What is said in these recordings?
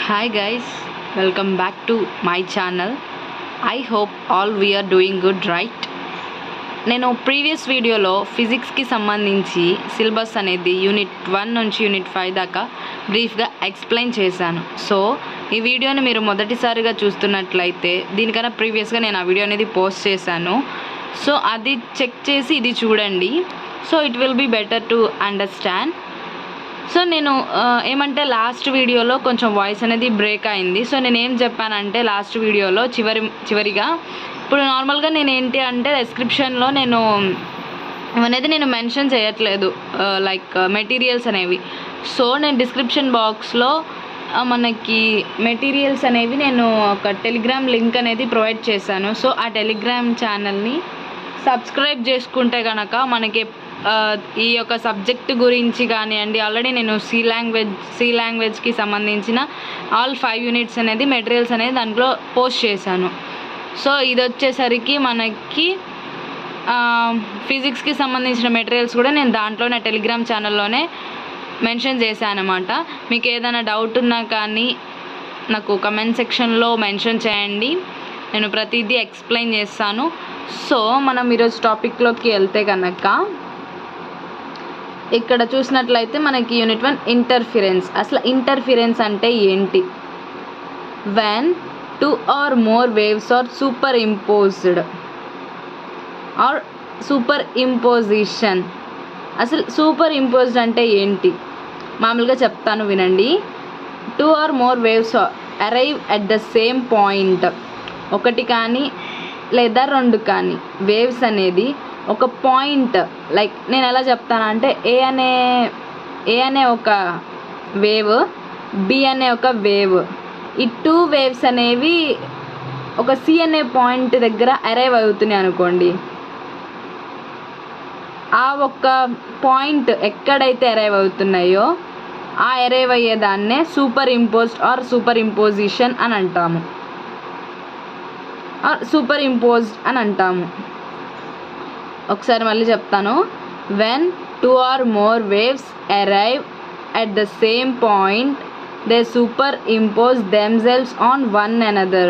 Hi guys, welcome back to my channel. I hope all we are doing good, right? నేను previous వీడియోలో ఫిజిక్స్కి సంబంధించి syllabus అనేది unit 1 నుంచి unit 5 దాకా బ్రీఫ్గా ఎక్స్ప్లెయిన్ చేశాను. సో ఈ వీడియోని మీరు మొదటిసారిగా చూస్తున్నట్లయితే దీనికన్నా ప్రీవియస్గా నేను ఆ వీడియో అనేది పోస్ట్ చేశాను. సో అది చెక్ చేసి ఇది చూడండి. So it will be better to understand. So నేను ఏమంటే లాస్ట్ వీడియోలో కొంచెం వాయిస్ అనేది బ్రేక్ అయింది. సో నేను ఏం చెప్పానంటే లాస్ట్ వీడియోలో చివరిగా ఇప్పుడు నార్మల్గా నేను ఏంటి అంటే డిస్క్రిప్షన్లో నేను మెన్షన్ చేయట్లేదు లైక్ మెటీరియల్స్ అనేవి. సో నేను డిస్క్రిప్షన్ బాక్స్లో మనకి మెటీరియల్స్ అనేవి నేను ఒక టెలిగ్రామ్ లింక్ అనేది ప్రొవైడ్ చేశాను. సో ఆ టెలిగ్రామ్ ఛానల్ని సబ్స్క్రైబ్ చేసుకుంటే కనుక మనకి ఈ యొక్క సబ్జెక్ట్ గురించి కానివ్వండి, ఆల్రెడీ నేను సి లాంగ్వేజ్కి సంబంధించిన ఆల్ 5 యూనిట్స్ అనేది మెటీరియల్స్ అనేది దాంట్లో పోస్ట్ చేశాను. సో ఇది వచ్చేసరికి మనకి ఫిజిక్స్కి సంబంధించిన మెటీరియల్స్ కూడా నేను దాంట్లోనే టెలిగ్రామ్ ఛానల్లోనే మెన్షన్ చేశాను అనమాట. మీకు ఏదైనా డౌట్ ఉన్నా కానీ నాకు కమెంట్ సెక్షన్లో మెన్షన్ చేయండి, నేను ప్రతిదీ ఎక్స్ప్లెయిన్ చేస్తాను. సో మనం ఈరోజు టాపిక్లోకి వెళ్తే కనుక ఇక్కడ చూసినట్లయితే మనకి యూనిట్ 1 ఇంటర్ఫిరెన్స్. అసలు ఇంటర్ఫిరెన్స్ అంటే ఏంటి? When 2 or more waves are superimposed or superimposition. అసలు సూపర్ ఇంపోజ్డ్ అంటే ఏంటి మామూలుగా చెప్తాను వినండి. 2 or more waves arrive at the same point. ఒకటి కానీ లేదా 2 కానీ వేవ్స్ అనేది ఒక పాయింట్, లైక్ నేను ఎలా చెప్తానంటే ఏ అనే ఒక వేవ్, బి అనే ఒక వేవ్, ఈ 2 వేవ్స్ అనేవి ఒక సి అనే పాయింట్ దగ్గర అరైవ్ అవుతున్నాయి అనుకోండి. ఆ ఒక్క పాయింట్ ఎక్కడైతే అరైవ్ అవుతున్నాయో ఆ అరైవ్ అయ్యేదాన్నే superimposed or superimposition అని అంటాము, ఆర్ సూపర్ ఇంపోజ్డ్ అని అంటాము. ఒకసారి మళ్ళీ చెప్తాను. When 2 or more waves arrive at the same point, they superimpose themselves on one another.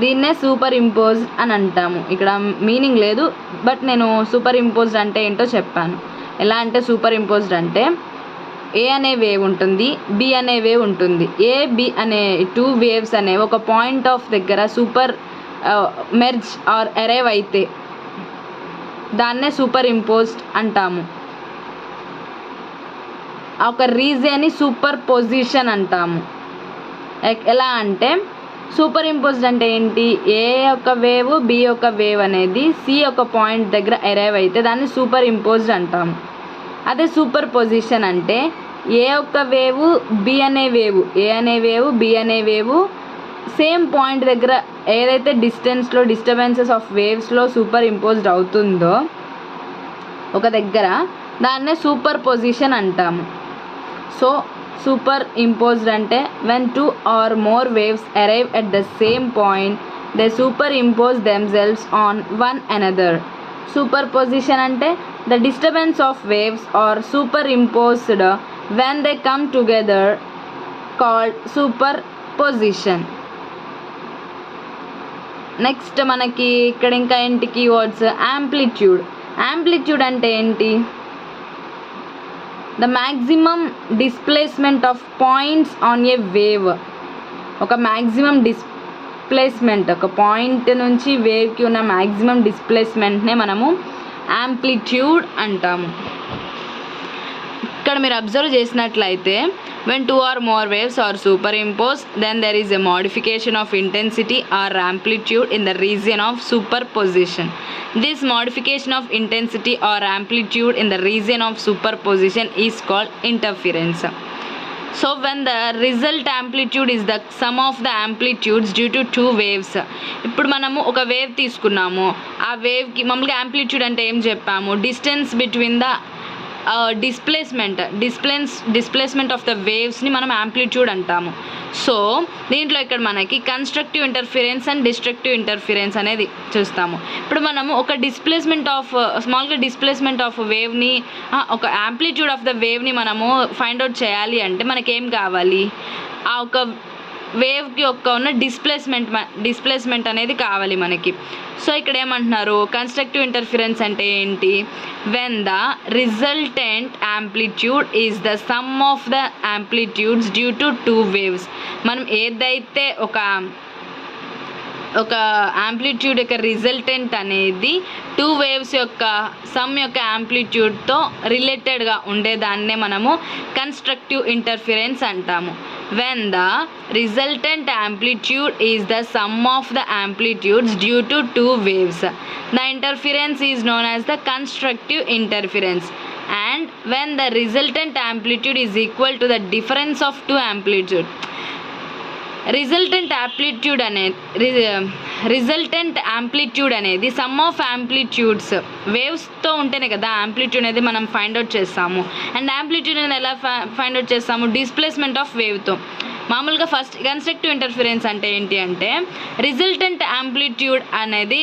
దీన్నే సూపర్ ఇంపోజ్డ్ అని అంటాము. ఇక్కడ మీనింగ్ లేదు, బట్ నేను సూపర్ ఇంపోజ్డ్ అంటే ఏంటో చెప్పాను. ఎలా అంటే సూపర్ ఇంపోజ్డ్ అంటే ఏ అనే వేవ్ ఉంటుంది, బి అనే వేవ్ ఉంటుంది. ఏ బి అనే 2 వేవ్స్ అనేవి ఒక పాయింట్ ఆఫ్ దగ్గర సూపర్ మెర్జ్ ఆర్ అరైవ్ అయితే దాన్నే సూపర్ ఇంపోజ్డ్ అంటాము. ఒక రీజియన్ని సూపర్ పొజిషన్ అంటాము. ఎలా అంటే సూపర్ ఇంపోజ్డ్ అంటే ఏంటి? ఏ ఒక వేవ్ బి ఒక వేవ్ అనేది సి ఒక పాయింట్ దగ్గర అరైవ్ అయితే దాన్ని సూపర్ ఇంపోజ్డ్ అంటాము. అదే సూపర్ పొజిషన్ అంటే ఏ ఒక్క వేవ్ బి అనే వేవ్, ఏ అనే వేవ్ బి అనే వేవ్ సేమ్ పాయింట్ దగ్గర ఏదైతే డిస్టెన్స్లో డిస్టర్బెన్సెస్ ఆఫ్ వేవ్స్లో సూపర్ ఇంపోజ్డ్ అవుతుందో ఒక దగ్గర దాన్నే సూపర్ పొజిషన్ అంటాము. సో సూపర్ ఇంపోజ్డ్ అంటే when 2 or more waves arrive at the same point, they superimpose themselves on one another. Superposition అంటే the disturbance of waves are superimposed when they come together, called superposition. Next మనకి ఇక్కడ ఇంకా ఏంటి keywords? Amplitude అంటే ఏంటి? The maximum displacement of points on a wave. ఒక maximum displacement, ఒక point నుంచి వేవ్కి ఉన్న మ్యాక్సిమం డిస్ప్లేస్మెంట్నే మనము యాంప్లిట్యూడ్ అంటాము. ఇక్కడ మీరు అబ్జర్వ్ చేసినట్లయితే when 2 or more waves are superimposed, then there is a modification of intensity or amplitude in the region of superposition. This modification of intensity or amplitude in the region of superposition is called interference. So when the result amplitude is the sum of the amplitudes due to 2 waves. ఇప్పుడు మనము ఒక wave తీసుకున్నాము, ఆ వేవ్కి మామూలుగా amplitude అంటే ఏం చెప్పాము? Distance between the displacement of the వేవ్స్ని మనం యాంప్లిట్యూడ్ అంటాము. సో దీంట్లో ఇక్కడ మనకి constructive interference and destructive interference అనేది చూస్తాము. ఇప్పుడు మనము ఒక స్మాల్గా డిస్ప్లేస్మెంట్ ఆఫ్ వేవ్ని, ఒక యాంప్లిట్యూడ్ ఆఫ్ ద వేవ్ని మనము ఫైండ్ అవుట్ చేయాలి అంటే మనకేం కావాలి, ఆ ఒక వేవ్కి ఉన్న డిస్ప్లేస్మెంట్ అనేది కావాలి మనకి. సో ఇక్కడ ఏమంటున్నారు, కన్స్ట్రక్టివ్ ఇంటర్ఫిరెన్స్ అంటే ఏంటి, when the resultant amplitude is the sum of the amplitudes due to two waves. మనం ఏదైతే ఒక యాంప్లిట్యూడ్ యొక్క రిజల్టెంట్ అనేది టూ వేవ్స్ యొక్క సమ్ యొక్క యాంప్లిట్యూడ్తో రిలేటెడ్గా ఉండేదాన్నే మనము కన్స్ట్రక్టివ్ ఇంటర్ఫిరెన్స్ అంటాము. when the resultant amplitude is the sum of the amplitudes due to two waves, the interference is known as the constructive interference. And when the resultant amplitude is equal to the difference of two amplitude, resultant amplitude అనేది some of amplitudes వేవ్స్తో ఉంటేనే కదా amplitude అనేది మనం find out చేస్తాము. And amplitude అనేది ఎలా find out చేస్తాము, displacement of వేవ్తో. మామూలుగా ఫస్ట్ కన్స్ట్రక్టివ్ ఇంటర్ఫిరెన్స్ అంటే ఏంటి అంటే, రిజల్టెంట్ యాంప్లిట్యూడ్ అనేది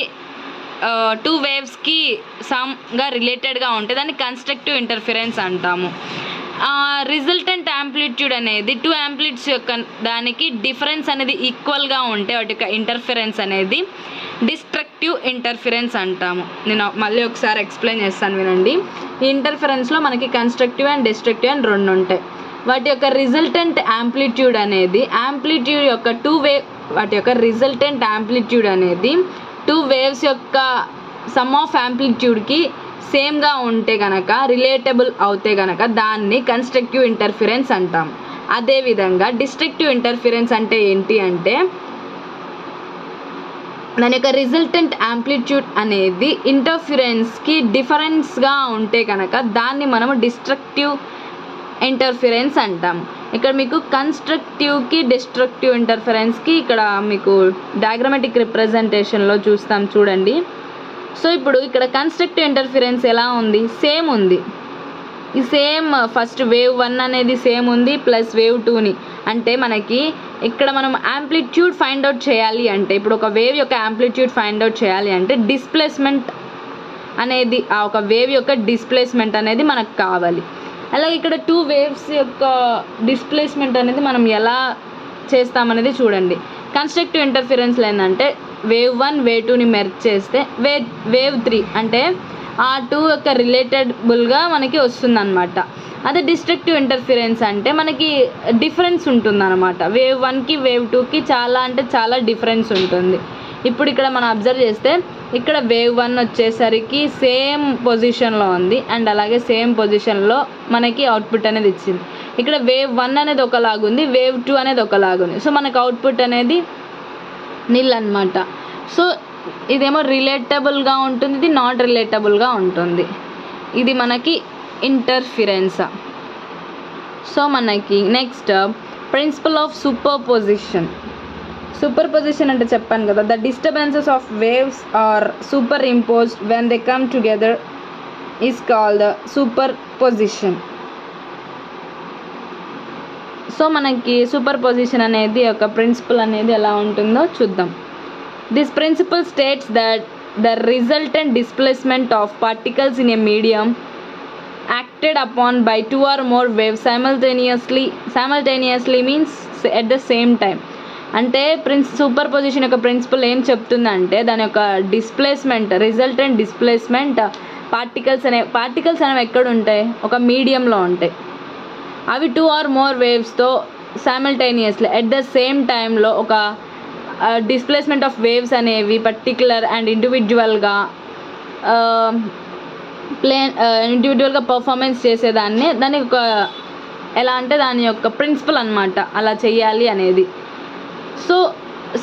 టూ వేవ్స్కి సమ్గా రిలేటెడ్గా ఉంటే దాన్ని కన్స్ట్రక్టివ్ ఇంటర్ఫిరెన్స్ అంటాము. రిజల్టెంట్ యాంప్లిట్యూడ్ అనేది టూ యాంప్లిట్యూడ్స్ యొక్క దానికి డిఫరెన్స్ అనేది ఈక్వల్గా ఉంటే వాటి యొక్క ఇంటర్ఫిరెన్స్ అనేది డిస్ట్రక్టివ్ ఇంటర్ఫిరెన్స్ అంటాము. నేను మళ్ళీ ఒకసారి ఎక్స్ప్లెయిన్ చేస్తాను వినండి. ఈ ఇంటర్ఫిరెన్స్లో మనకి కన్స్ట్రక్టివ్ అండ్ డిస్ట్రక్టివ్ అని రెండు ఉంటాయి. వాటి యొక్క రిజల్టెంట్ యాంప్లిట్యూడ్ అనేది వాటి యొక్క రిజల్టెంట్ యాంప్లిట్యూడ్ అనేది టూ వేవ్స్ యొక్క సమ్ ఆఫ్ యాంప్లిట్యూడ్కి సేమ్గా ఉంటే కనుక, రిలేటబుల్ అవుతే కనుక దాన్ని కన్స్ట్రక్టివ్ ఇంటర్ఫిరెన్స్ అంటాం. అదేవిధంగా డిస్ట్రక్టివ్ ఇంటర్ఫిరెన్స్ అంటే ఏంటి అంటే, దాని యొక్క రిజల్టెంట్ యాంప్లిట్యూడ్ అనేది ఇంటర్ఫిరెన్స్కి డిఫరెన్స్గా ఉంటే కనుక దాన్ని మనము డిస్ట్రక్టివ్ ఇంటర్ఫిరెన్స్ అంటాం. ఇక్కడ మీకు కన్స్ట్రక్టివ్కి డిస్ట్రక్టివ్ ఇంటర్ఫిరెన్స్కి ఇక్కడ మీకు డయాగ్రమాటిక్ రిప్రజెంటేషన్లో చూస్తాం చూడండి. సో ఇప్పుడు ఇక్కడ కన్స్ట్రక్టివ్ ఇంటర్ఫిరెన్స్ ఎలా ఉంది, సేమ్ ఉంది. ఈ సేమ్ ఫస్ట్ వేవ్ 1 అనేది సేమ్ ఉంది ప్లస్ వేవ్ 2ని. అంటే మనకి ఇక్కడ మనం యాంప్లిట్యూడ్ ఫైండ్ అవుట్ చేయాలి అంటే, ఇప్పుడు ఒక వేవ్ యొక్క యాంప్లిట్యూడ్ ఫైండ్ అవుట్ చేయాలి అంటే డిస్ప్లేస్మెంట్ అనేది, ఆ ఒక వేవ్ యొక్క డిస్ప్లేస్మెంట్ అనేది మనకు కావాలి. అలాగే ఇక్కడ టూ వేవ్స్ యొక్క డిస్ప్లేస్మెంట్ అనేది మనం ఎలా చేస్తామనేది చూడండి. కన్స్ట్రక్టివ్ ఇంటర్ఫిరెన్స్లో ఏంటంటే వేవ్ 1 వేవ్ 2ని మెర్జ్ చేస్తే వేవ్ 3 అంటే ఆ టూ యొక్క రిలేటబుల్గా మనకి వస్తుందన్నమాట. అదే డిస్ట్రక్టివ్ ఇంటర్ఫిరెన్స్ అంటే మనకి డిఫరెన్స్ ఉంటుందన్నమాట. వేవ్ 1కి వేవ్ 2కి చాలా డిఫరెన్స్ ఉంటుంది. ఇప్పుడు ఇక్కడ మనం అబ్జర్వ్ చేస్తే ఇక్కడ వేవ్ 1 వచ్చేసరికి సేమ్ పొజిషన్లో ఉంది అండ్ అలాగే సేమ్ పొజిషన్లో మనకి అవుట్పుట్ అనేది ఇచ్చింది. ఇక్కడ వేవ్ 1 అనేది ఒకలాగుంది, వేవ్ 2 అనేది ఒకలాగుంది. సో మనకు అవుట్పుట్ అనేది నిల్ అనమాట. సో ఇదేమో రిలేటబుల్గా ఉంటుంది, ఇది నాట్ రిలేటబుల్గా ఉంటుంది. ఇది మనకి ఇంటర్ఫిరెన్స్. సో మనకి next principle of superposition అంటే చెప్పాను కదా, the disturbances of waves are superimposed when they come together is called superposition. So మనకి సూపర్ పొజిషన్ అనేది ఒక ప్రిన్సిపల్ అనేది ఎలా ఉంటుందో చూద్దాం. This principle states that the resultant displacement of particles in a medium acted upon by two or more waves simultaneously means at the same time. అంటే superposition యొక్క principal ఏం చెప్తుందంటే, దాని యొక్క డిస్ప్లేస్మెంట్, రిజల్టెంట్ డిస్ప్లేస్మెంట్ పార్టికల్స్ అనేవి ఎక్కడ ఉంటాయి, ఒక మీడియంలో ఉంటాయి. అవి టూ ఆర్ మోర్ వేవ్స్తో సైమల్టేనియస్లీ ఎట్ ద సేమ్ టైంలో ఒక డిస్ప్లేస్మెంట్ ఆఫ్ వేవ్స్ అనేవి పర్టికులర్ అండ్ ఇండివిజువల్గా పర్ఫార్మెన్స్ చేసేదాన్ని, దానికి ఒక ఎలా అంటే దాని యొక్క ప్రిన్సిపల్ అనమాట, అలా చేయాలి అనేది. సో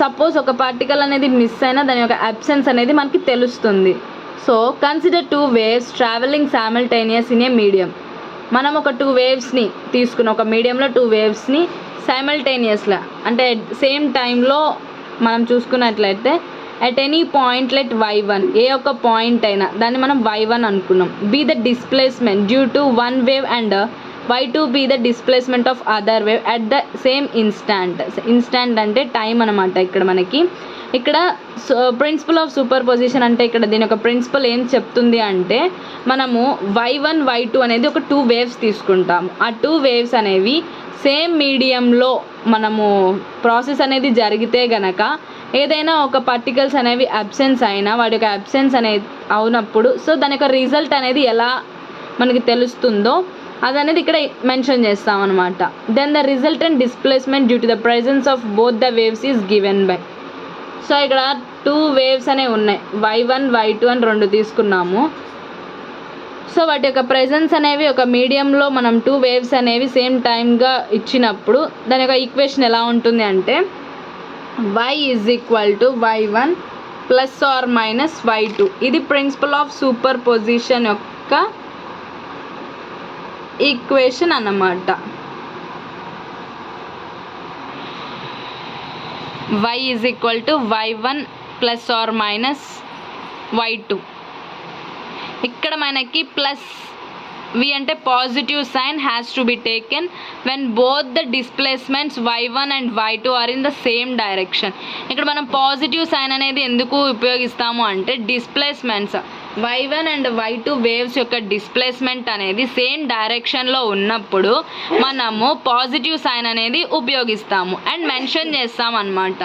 సపోజ్ ఒక పార్టికల్ అనేది మిస్ అయినా దాని యొక్క అబ్సెన్స్ అనేది మనకి తెలుస్తుంది. So consider two waves travelling simultaneous in a medium. మనం ఒక టూ వేవ్స్ని తీసుకున్న ఒక మీడియంలో టూ వేవ్స్ని సైమల్టేనియస్గా అంటే సేమ్ టైంలో మనం చూసుకున్నట్లయితే at any point let y1 ఏ ఒక పాయింట్ అయినా దాన్ని మనం y1 అనుకున్నాం, be the displacement due to one wave and y2 be the displacement of other wave at the same instant. Instant అంటే టైం అనమాట. ఇక్కడ ప్రిన్సిపల్ ఆఫ్ సూపర్ పొజిషన్ అంటే ఇక్కడ దీని యొక్క ప్రిన్సిపల్ ఏం చెప్తుంది అంటే మనము y1 y2 అనేది ఒక 2 వేవ్స్ తీసుకుంటాము. ఆ 2 వేవ్స్ అనేవి సేమ్ మీడియంలో మనము ప్రాసెస్ అనేది జరిగితే గనక ఏదైనా ఒక పార్టికల్స్ అనేవి అబ్సెన్స్ అయినా వాటి యొక్క అబ్సెన్స్ అనేది అవునప్పుడు సో దాని యొక్క రిజల్ట్ అనేది ఎలా మనకి తెలుస్తుందో అదనేది ఇక్కడ మెన్షన్ చేస్తాం అనమాట. Then the resultant displacement due to the presence of both the waves is given by. So ఇక్కడ 2 వేవ్స్ అనేవి ఉన్నాయి, y1 y2 అని 2 తీసుకున్నాము. సో వాటి యొక్క ప్రెజెన్స్ అనేవి ఒక మీడియంలో మనం 2 వేవ్స్ అనేవి సేమ్ టైమ్గా ఇచ్చినప్పుడు దాని యొక్క ఈక్వేషన్ ఎలా ఉంటుంది అంటే y is equal to y1 plus or minus y2. ఇది ప్రిన్సిపల్ ఆఫ్ సూపర్ పొజిషన్ యొక్క ఈక్వేషన్ అన్నమాట. y is equal to y1 plus or minus y2. ఇక్కడ మనకి ప్లస్ వి అంటే positive sign has to be taken when both the displacements y1 and y2 are in the same direction. ఇక్కడ మనం positive sign అనేది ఎందుకు ఉపయోగిస్తాము అంటే displacements y1 and y2 waves యొక్క డిస్ప్లేస్మెంట్ అనేది సేమ్ డైరెక్షన్లో ఉన్నప్పుడు మనము పాజిటివ్ సైన్ అనేది ఉపయోగిస్తాము అండ్ మెన్షన్ చేస్తాం అన్నమాట.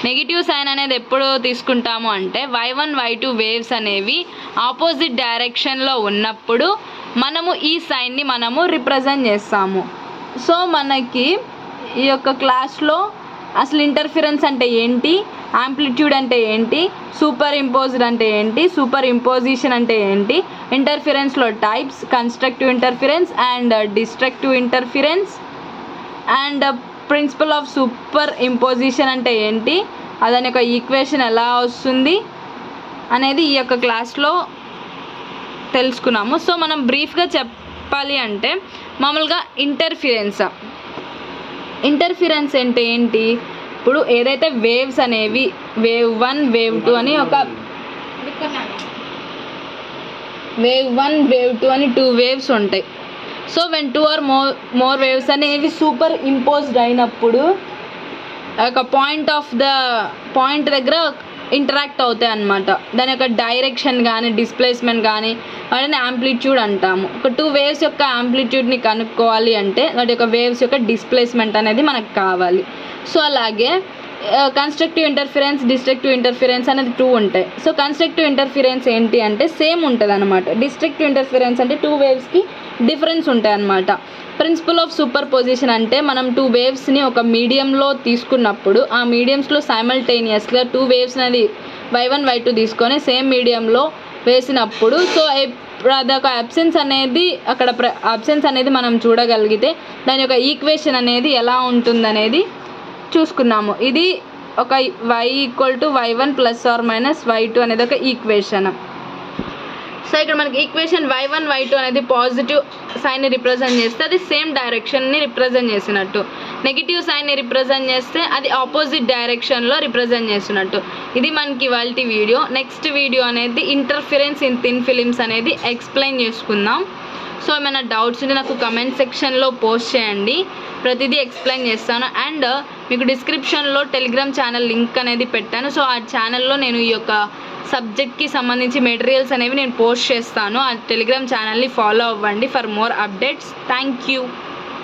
నెగిటివ్ సైన్ అనేది ఎప్పుడు తీసుకుంటాము అంటే y1 y2 వేవ్స్ అనేవి ఆపోజిట్ డైరెక్షన్లో ఉన్నప్పుడు మనము ఈ సైన్ని మనము రిప్రజెంట్ చేస్తాము. సో మనకి ఈ యొక్క క్లాస్లో అసలు ఇంటర్ఫిరెన్స్ అంటే ఏంటి, యాంప్లిట్యూడ్ అంటే ఏంటి, సూపర్ ఇంపోజ్డ్ అంటే ఏంటి, సూపర్ ఇంపోజిషన్ అంటే ఏంటి, ఇంటర్ఫిరెన్స్లో types, constructive interference and destructive interference and principle of superimposition అంటే ఏంటి, అదని యొక్క ఈక్వేషన్ ఎలా వస్తుంది అనేది ఈ యొక్క క్లాస్లో తెలుసుకున్నాము. సో మనం బ్రీఫ్గా చెప్పాలి అంటే మామూలుగా ఇంటర్ఫిరెన్స్ అంటే ఏంటి, ఇప్పుడు ఏదైతే వేవ్స్ అనేవి వేవ్ 1 వేవ్ 2 అని వేవ్ 1 వేవ్ 2 అని 2 వేవ్స్ ఉంటాయి. So when 2 or more waves అనేవి సూపర్ ఇంపోజ్డ్ అయినప్పుడు ఒక పాయింట్ దగ్గర ఇంటరాక్ట్ అవుతాయి అన్నమాట. దాని యొక్క డైరెక్షన్ కానీ డిస్ప్లేస్మెంట్ కానీ వాటిని యాంప్లిట్యూడ్ అంటాము. ఒక 2 వేవ్స్ యొక్క యాంప్లిట్యూడ్ని కనుక్కోవాలి అంటే వాటి యొక్క వేవ్స్ యొక్క డిస్ప్లేస్మెంట్ అనేది మనకు కావాలి. సో అలాగే కన్స్ట్రక్టివ్ ఇంటర్ఫిరెన్స్, డిస్ట్రక్టివ్ ఇంటర్ఫిరెన్స్ అనేది 2 ఉంటాయి. సో కన్స్ట్రక్టివ్ ఇంటర్ఫిరెన్స్ ఏంటి అంటే సేమ్ ఉంటుంది అనమాట. డిస్ట్రక్టివ్ ఇంటర్ఫిరెన్స్ అంటే 2 వేవ్స్కి డిఫరెన్స్ ఉంటాయి అన్నమాట. ప్రిన్సిపల్ ఆఫ్ సూపర్ పొజిషన్ అంటే మనం 2 వేవ్స్ని ఒక మీడియంలో తీసుకున్నప్పుడు ఆ మీడియంస్లో సైమల్టేనియస్గా 2 వేవ్స్ అనేది y1 y2 తీసుకొని సేమ్ మీడియంలో వేసినప్పుడు సో అదొక అబ్సెన్స్ అనేది మనం చూడగలిగితే దాని యొక్క ఈక్వేషన్ అనేది ఎలా ఉంటుందనేది చూసుకున్నాము. ఇది ఒక y equal to y1 plus or minus y2 అనేది ఒక ఈక్వేషన్. సో ఇక్కడ మనకి ఈక్వేషన్ y1 y2 అనేది పాజిటివ్ సైన్ని రిప్రజెంట్ చేస్తే అది సేమ్ డైరెక్షన్ని రిప్రజెంట్ చేసినట్టు, నెగిటివ్ సైన్ని రిప్రజెంట్ చేస్తే అది ఆపోజిట్ డైరెక్షన్లో రిప్రజెంట్ చేసినట్టు. ఇది మనకి ఇవాళ వీడియో. నెక్స్ట్ వీడియో అనేది ఇంటర్ఫిరెన్స్ ఇన్ థిన్ ఫిలిమ్స్ అనేది ఎక్స్ప్లెయిన్ చేసుకుందాం. సో ఏమైనా డౌట్స్ ఉంటే నాకు కమెంట్ సెక్షన్లో పోస్ట్ చేయండి, ప్రతిదీ ఎక్స్ప్లెయిన్ చేస్తాను. అండ్ మీకు డిస్క్రిప్షన్లో టెలిగ్రామ్ ఛానల్ లింక్ అనేది పెట్టాను. సో ఆ ఛానల్లో నేను ఈ యొక్క సబ్జెక్ట్కి సంబంధించి మెటీరియల్స్ అనేవి నేను పోస్ట్ చేస్తాను. ఆ టెలిగ్రామ్ ఛానల్ని ఫాలో అవ్వండి for more updates. Thank you.